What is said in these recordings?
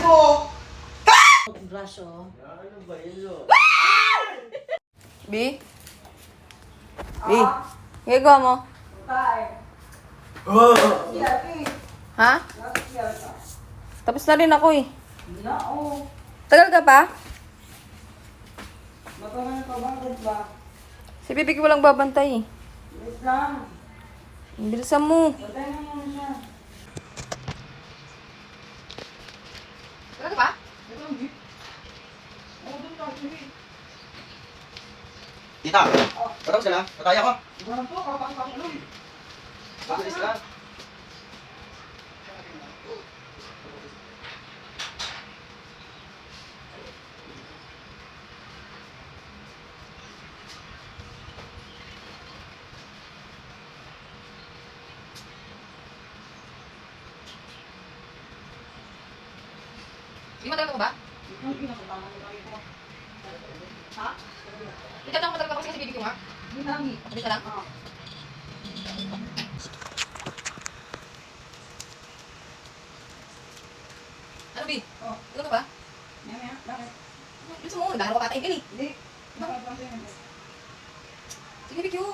ko! Braso. Ano ba yun? B? B? Gagawa mo? Oh! Ha? Tapos na rin ako eh. Tagal ka pa? Si Bibi ko walang babantay eh. Bilisan mo. Tagal ka pa? Tita! Parang sila. Nataya ko. Mabilis lang. Hindi matagal ka ba? Ha? Hindi ka matagal ka kasi Bibi ko nga? Mabilis na lang? Ano, Bi? Tagal ka ba? Bilisan mo, nagdahalo ka katayin ka eh. Sige, Bibi ko.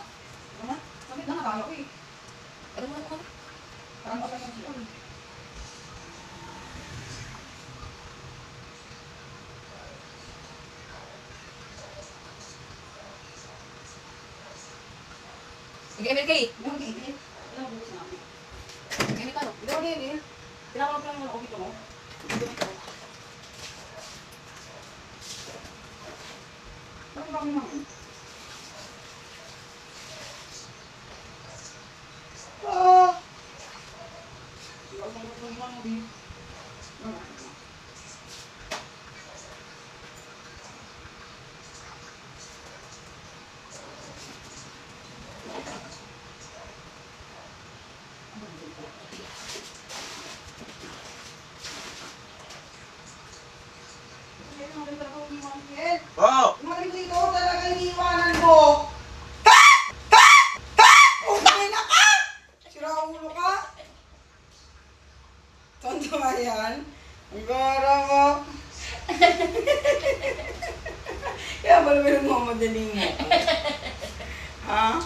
Tagal mo na naman. Sige, MLK. Ganito ano? Oh! Dito talaga iniiwanan mo! Utangin na ka! Sira ulo ka! Tonto ba yan? Ang gara mo! Kaya balawin mo madali mo. Ha?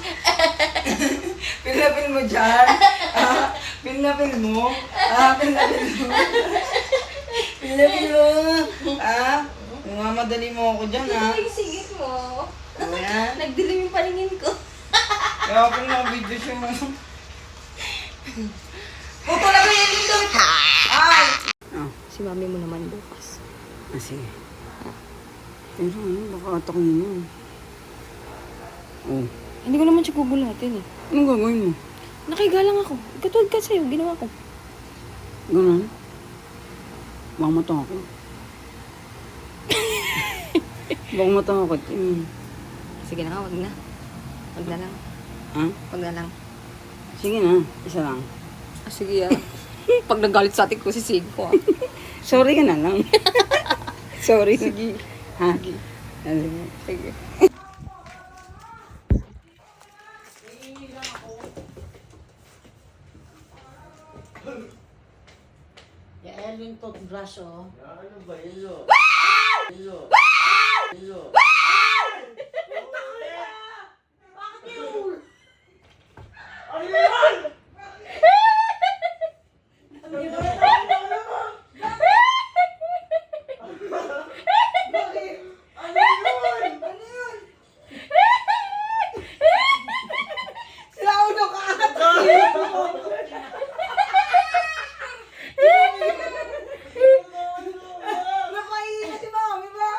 Pinapil mo dyan? Ha? Pinapil mo? Ha? Pinapil mo? Pinapil mo? Ha? Mamadali mo ako dyan, ha? Ay, sige mo. Ano yan? Nagdilim yung paningin ko. Kaya ako na video siya mo. Puto na ba yan dito? Ay! Si mami mo naman bukas. Sige. Pero ano, baka atakin mo. Oh. Hindi ko naman siya gugulatin eh. Anong gagawin mo? Nakahiga lang ako. Katulad ka sa'yo, ginawa ko. Ganun? Baka matakot. Baka matakot. Sige na nga, wag na. Wag na lang. Ha? Wag na lang. Sige na, isa lang. Sige ah. Pag nagalit sa atin ko, sisig ko ah. Sorry ka na lang. Sorry. Sige. Ha? Sige. Sige. Yan yung toothbrush oh. Ano ba yun? Sila ulo ka! Napaiina si mami ba?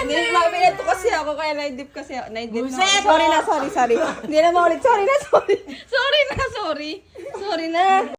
Hindi, mapinat ko kasi ako, kaya naidip kasi ako. Naidip na ako. Sorry na, sorry. Hindi na maulit. Sorry na. Sorry na.